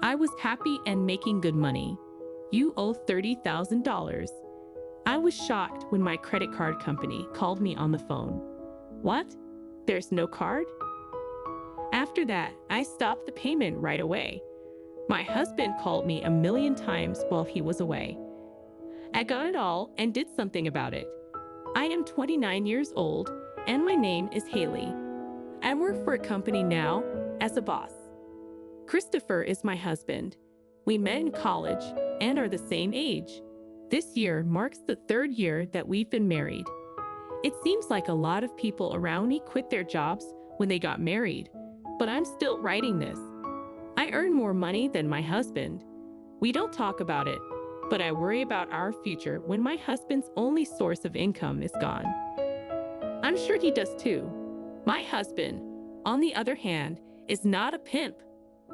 I was happy and making good money. You owe $30,000. I was shocked when my credit card company called me on the phone. What? There's no card? After that, I stopped the payment right away. My husband called me a million times while he was away. I got it all and did something about it. I am 29 years old and my name is Haley. I work for a company now as a boss. Christopher is my husband. We met in college and are the same age. This year marks the 3rd year that we've been married. It seems like a lot of people around me quit their jobs when they got married, but I'm still writing this. I earn more money than my husband. We don't talk about it, but I worry about our future when my husband's only source of income is gone. I'm sure he does too. My husband, on the other hand, is not a pimp.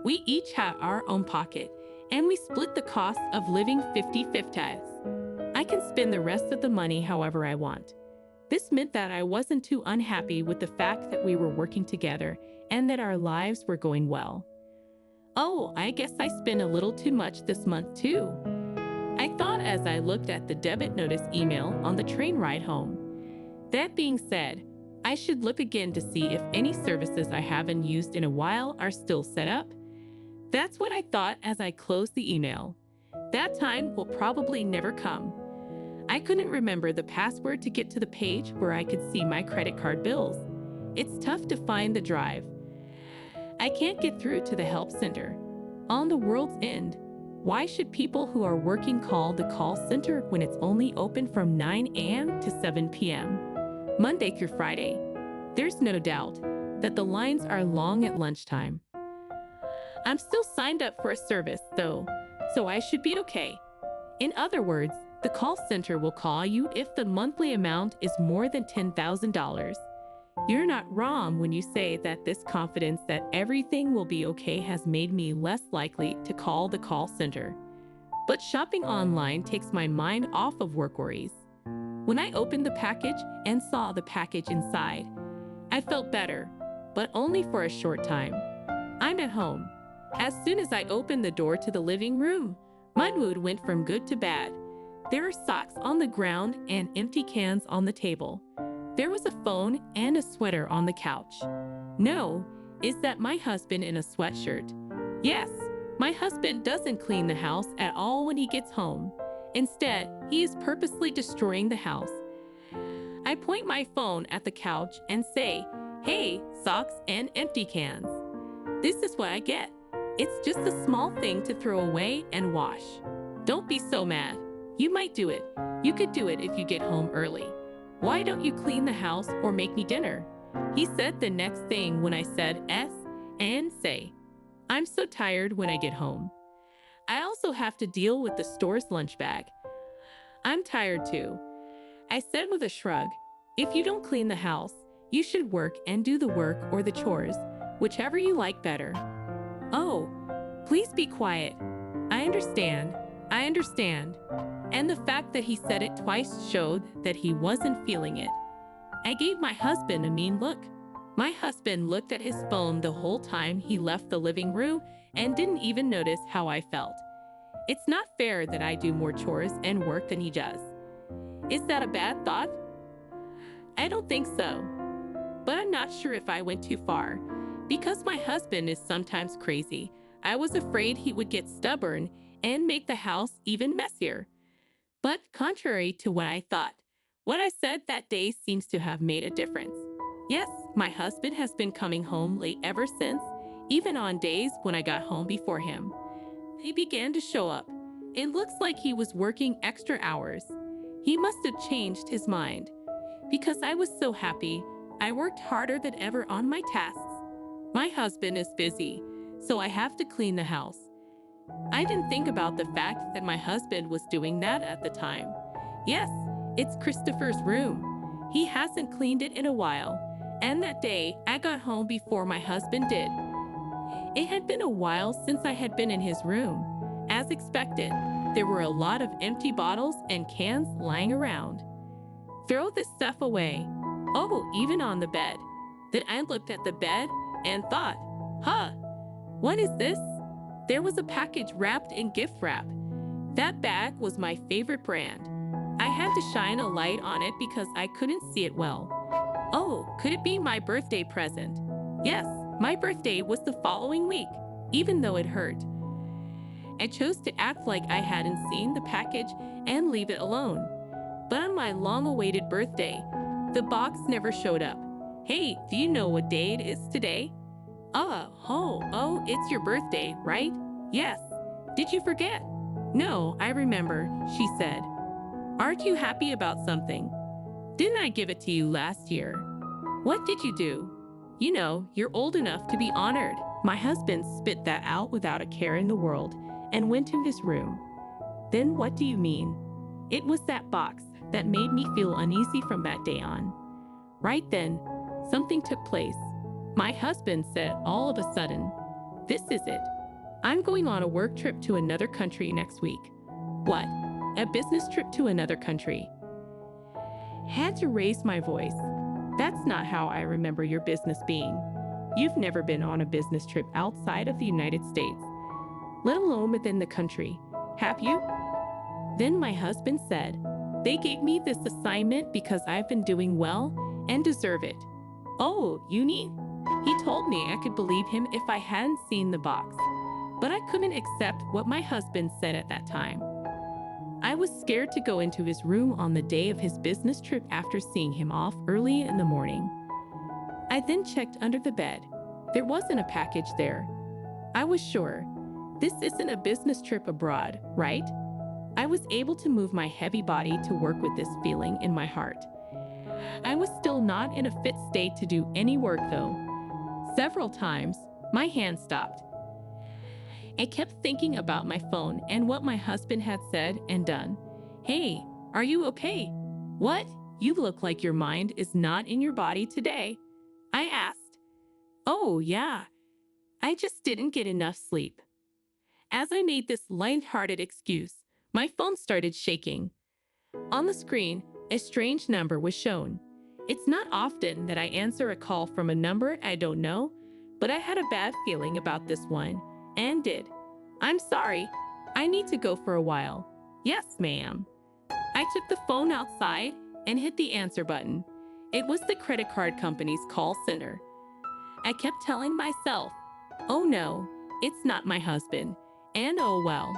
We each have our own pocket, and we split the cost of living 50-50. I can spend the rest of the money however I want. This meant that I wasn't too unhappy with the fact that we were working together and that our lives were going well. Oh, I guess I spent a little too much this month too. I thought as I looked at the debit notice email on the train ride home. That being said, I should look again to see if any services I haven't used in a while are still set up. That's what I thought as I closed the email. That time will probably never come. I couldn't remember the password to get to the page where I could see my credit card bills. It's tough to find the drive. I can't get through to the help center. On the world's end, why should people who are working call the call center when it's only open from 9 a.m. to 7 p.m., Monday through Friday? There's no doubt that the lines are long at lunchtime. I'm still signed up for a service, though, so I should be okay. In other words, the call center will call you if the monthly amount is more than $10,000. You're not wrong when you say that this confidence that everything will be okay has made me less likely to call the call center. But shopping online takes my mind off of work worries. When I opened the package and saw the package inside, I felt better, but only for a short time. I'm at home. As soon as I opened the door to the living room, my mood went from good to bad. There are socks on the ground and empty cans on the table. There was a phone and a sweater on the couch. No, is that my husband in a sweatshirt? Yes, my husband doesn't clean the house at all when he gets home. Instead, he is purposely destroying the house. I point my phone at the couch and say, "Hey, socks and empty cans." This is what I get. It's just a small thing to throw away and wash. Don't be so mad. You might do it. You could do it if you get home early. Why don't you clean the house or make me dinner? He said the next thing when I said S and say, I'm so tired when I get home. I also have to deal with the store's lunch bag. I'm tired too. I said with a shrug, if you don't clean the house, you should work and do the work or the chores, whichever you like better. Oh, please be quiet. I understand. I understand. And the fact that he said it twice showed that he wasn't feeling it. I gave my husband a mean look. My husband looked at his phone the whole time he left the living room and didn't even notice how I felt. It's not fair that I do more chores and work than he does. Is that a bad thought? I don't think so. But I'm not sure if I went too far. Because my husband is sometimes crazy, I was afraid he would get stubborn and make the house even messier. But contrary to what I thought, what I said that day seems to have made a difference. Yes, my husband has been coming home late ever since, even on days when I got home before him. He began to show up. It looks like he was working extra hours. He must have changed his mind. Because I was so happy, I worked harder than ever on my tasks. My husband is busy, so I have to clean the house. I didn't think about the fact that my husband was doing that at the time. Yes, it's Christopher's room. He hasn't cleaned it in a while, and that day I got home before my husband did. It had been a while since I had been in his room. As expected, there were a lot of empty bottles and cans lying around. Throw this stuff away. Oh, even on the bed. Then I looked at the bed and thought, what is this? There was a package wrapped in gift wrap. That bag was my favorite brand. I had to shine a light on it because I couldn't see it well. Oh, could it be my birthday present? Yes, my birthday was the following week, even though it hurt. I chose to act like I hadn't seen the package and leave it alone. But on my long-awaited birthday, the box never showed up. Hey, do you know what day it is today? Oh, it's your birthday, right? Yes. Did you forget? No, I remember, she said. Aren't you happy about something? Didn't I give it to you last year? What did you do? You know, you're old enough to be honored. My husband spit that out without a care in the world and went to his room. Then what do you mean? It was that box that made me feel uneasy from that day on. Right then, something took place. My husband said all of a sudden, "This is it. I'm going on a work trip to another country next week." What? A business trip to another country? Had to raise my voice. That's not how I remember your business being. You've never been on a business trip outside of the United States, let alone within the country, have you? Then my husband said, "They gave me this assignment because I've been doing well and deserve it." Oh, uni? He told me I could believe him if I hadn't seen the box, but I couldn't accept what my husband said at that time. I was scared to go into his room on the day of his business trip after seeing him off early in the morning. I then checked under the bed. There wasn't a package there. I was sure. This isn't a business trip abroad, right? I was able to move my heavy body to work with this feeling in my heart. I was still not in a fit state to do any work though. Several times, my hand stopped. I kept thinking about my phone and what my husband had said and done. "Hey, are you okay?" "What? You look like your mind is not in your body today," I asked. "Oh, yeah. I just didn't get enough sleep." As I made this light-hearted excuse, my phone started shaking. On the screen, a strange number was shown. It's not often that I answer a call from a number I don't know, but I had a bad feeling about this one, and did. "I'm sorry. I need to go for a while." "Yes, ma'am." I took the phone outside and hit the answer button. It was the credit card company's call center. I kept telling myself, "Oh no, it's not my husband, and oh well.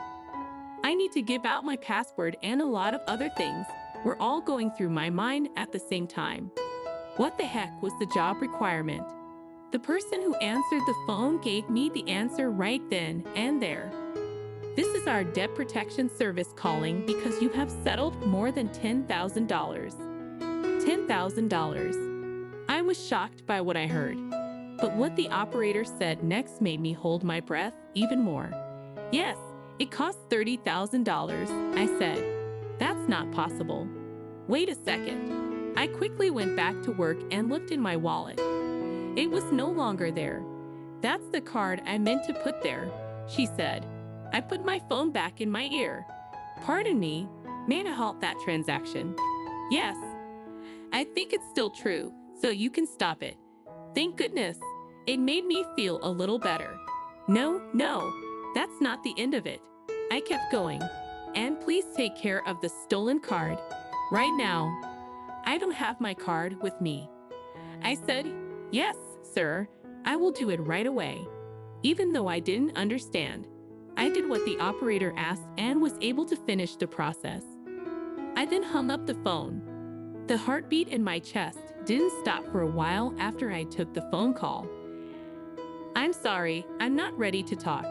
I need to give out my password," and a lot of other things were all going through my mind at the same time. What the heck was the job requirement? The person who answered the phone gave me the answer right then and there. "This is our debt protection service calling because you have settled more than $10,000. $10,000. I was shocked by what I heard, but what the operator said next made me hold my breath even more. "Yes, it costs $30,000, I said. "That's not possible." "Wait a second." I quickly went back to work and looked in my wallet. It was no longer there. "That's the card I meant to put there," she said. I put my phone back in my ear. "Pardon me, may I halt that transaction?" "Yes. I think it's still true, so you can stop it." Thank goodness. It made me feel a little better. No, that's not the end of it. I kept going. "And please take care of the stolen card. Right now, I don't have my card with me." I said, "Yes, sir, I will do it right away." Even though I didn't understand, I did what the operator asked and was able to finish the process. I then hung up the phone. The heartbeat in my chest didn't stop for a while after I took the phone call. "I'm sorry, I'm not ready to talk.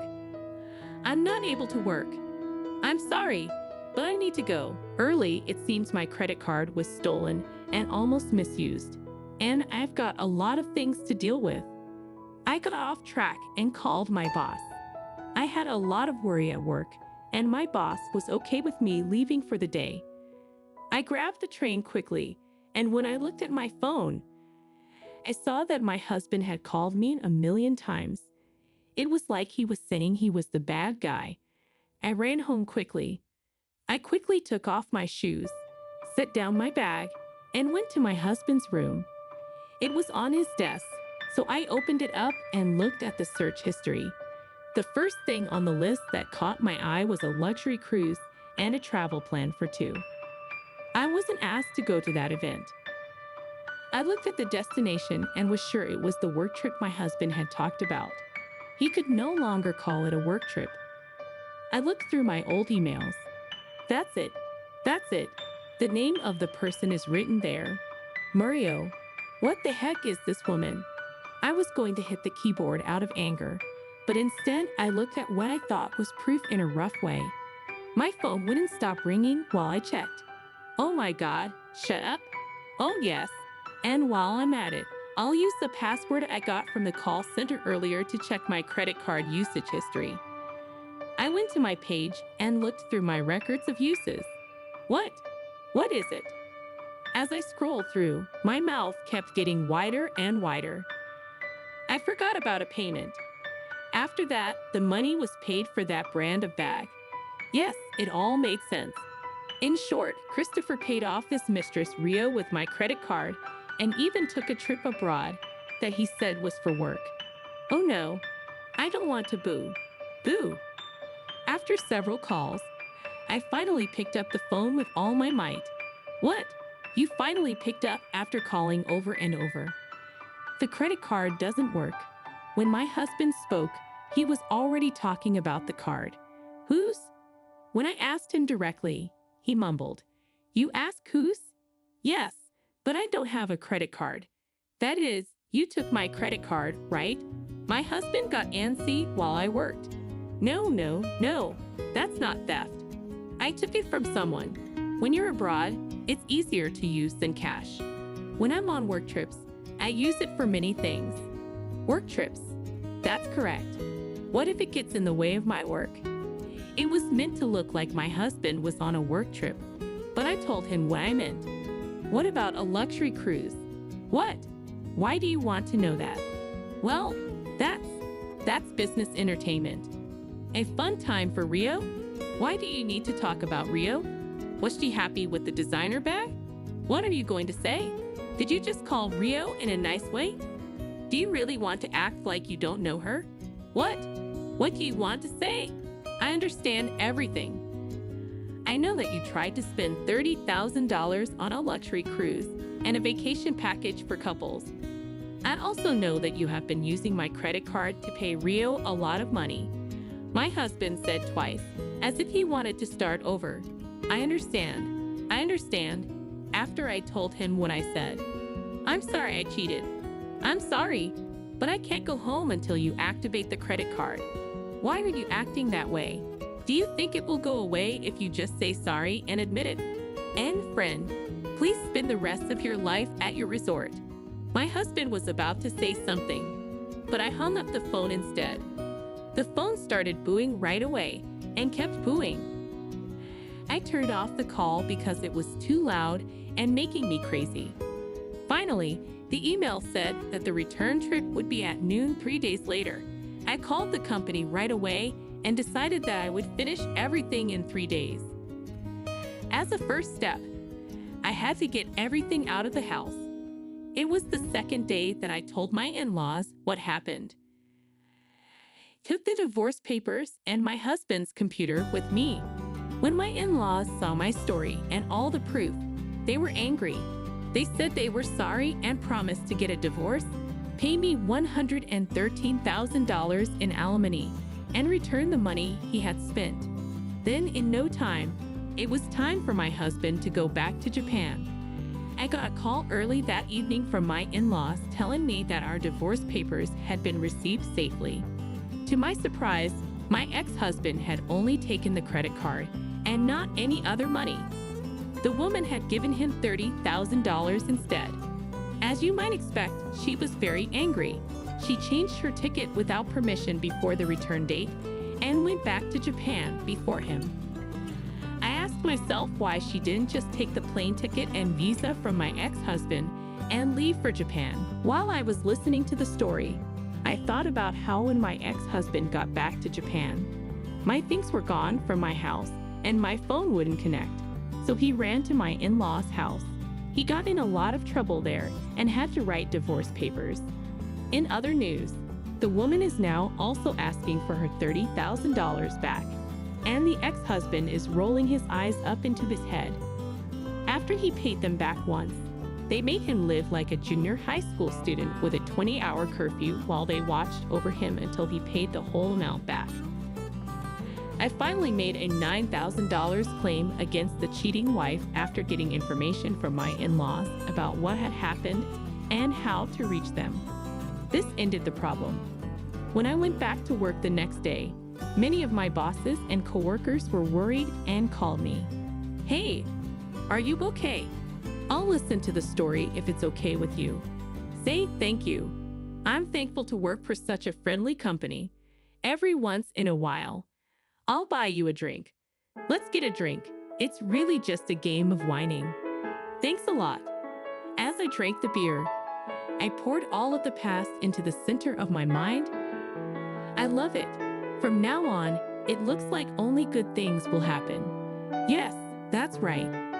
I'm not able to work. I'm sorry, but I need to go." Early, it seems my credit card was stolen and almost misused, and I've got a lot of things to deal with. I got off track and called my boss. I had a lot of worry at work, and my boss was okay with me leaving for the day. I grabbed the train quickly, and when I looked at my phone, I saw that my husband had called me a million times. It was like he was saying he was the bad guy. I ran home quickly. I quickly took off my shoes, set down my bag, and went to my husband's room. It was on his desk, so I opened it up and looked at the search history. The first thing on the list that caught my eye was a luxury cruise and a travel plan for two. I wasn't asked to go to that event. I looked at the destination and was sure it was the work trip my husband had talked about. He could no longer call it a work trip. I looked through my old emails. That's it. That's it. The name of the person is written there. Murillo. What the heck is this woman? I was going to hit the keyboard out of anger, but instead I looked at what I thought was proof in a rough way. My phone wouldn't stop ringing while I checked. Oh my God, shut up. Oh yes. And while I'm at it, I'll use the password I got from the call center earlier to check my credit card usage history. I went to my page and looked through my records of uses. What? What is it? As I scrolled through, my mouth kept getting wider and wider. I forgot about a payment. After that, the money was paid for that brand of bag. Yes, it all made sense. In short, Christopher paid off his mistress Rio with my credit card and even took a trip abroad that he said was for work. Oh no, I don't want to boo. Boo. After several calls, I finally picked up the phone with all my might. What? You finally picked up after calling over and over. The credit card doesn't work. When my husband spoke, he was already talking about the card. Whose? When I asked him directly, he mumbled. You ask whose? Yes, but I don't have a credit card. That is, you took my credit card, right? My husband got antsy while I worked. No, that's not theft. I took it from someone. When you're abroad, it's easier to use than cash. When I'm on work trips, I use it for many things. Work trips. That's correct. What if it gets in the way of my work? It was meant to look like my husband was on a work trip, but I told him what I meant. What about a luxury cruise? What? Why do you want to know that? Well, that's business entertainment. A fun time for Rio? Why do you need to talk about Rio? Was she happy with the designer bag? What are you going to say? Did you just call Rio in a nice way? Do you really want to act like you don't know her? What? What do you want to say? I understand everything. I know that you tried to spend $30,000 on a luxury cruise and a vacation package for couples. I also know that you have been using my credit card to pay Rio a lot of money. My husband said twice, as if he wanted to start over. I understand. After I told him what I said. I'm sorry I cheated. I'm sorry, but I can't go home until you activate the credit card. Why are you acting that way? Do you think it will go away if you just say sorry and admit it? And friend, please spend the rest of your life at your resort. My husband was about to say something, but I hung up the phone instead. The phone started booing right away and kept booing. I turned off the call because it was too loud and making me crazy. Finally, the email said that the return trip would be at noon 3 days later. I called the company right away and decided that I would finish everything in 3 days. As a first step, I had to get everything out of the house. It was the second day that I told my in-laws what happened. Took the divorce papers and my husband's computer with me. When my in-laws saw my story and all the proof, they were angry. They said they were sorry and promised to get a divorce, pay me $113,000 in alimony, and return the money he had spent. Then, in no time, it was time for my husband to go back to Japan. I got a call early that evening from my in-laws telling me that our divorce papers had been received safely. To my surprise, my ex-husband had only taken the credit card and not any other money. The woman had given him $30,000 instead. As you might expect, she was very angry. She changed her ticket without permission before the return date and went back to Japan before him. I asked myself why she didn't just take the plane ticket and visa from my ex-husband and leave for Japan. While I was listening to the story, I thought about how when my ex-husband got back to Japan, my things were gone from my house and my phone wouldn't connect. So he ran to my in-laws' house. He got in a lot of trouble there and had to write divorce papers. In other news, The woman is now also asking for her $30,000 back, and the ex-husband is rolling his eyes up into his head. After he paid them back once, they made him live like a junior high school student with a 20-hour curfew while they watched over him until he paid the whole amount back. I finally made a $9,000 claim against the cheating wife after getting information from my in-laws about what had happened and how to reach them. This ended the problem. When I went back to work the next day, many of my bosses and coworkers were worried and called me. "Hey, are you okay? I'll listen to the story if it's okay with you. Say thank you. I'm thankful to work for such a friendly company. Every once in a while, I'll buy you a drink. Let's get a drink. It's really just a game of whining. Thanks a lot." As I drank the beer, I poured all of the past into the center of my mind. I love it. From now on, it looks like only good things will happen. Yes, that's right.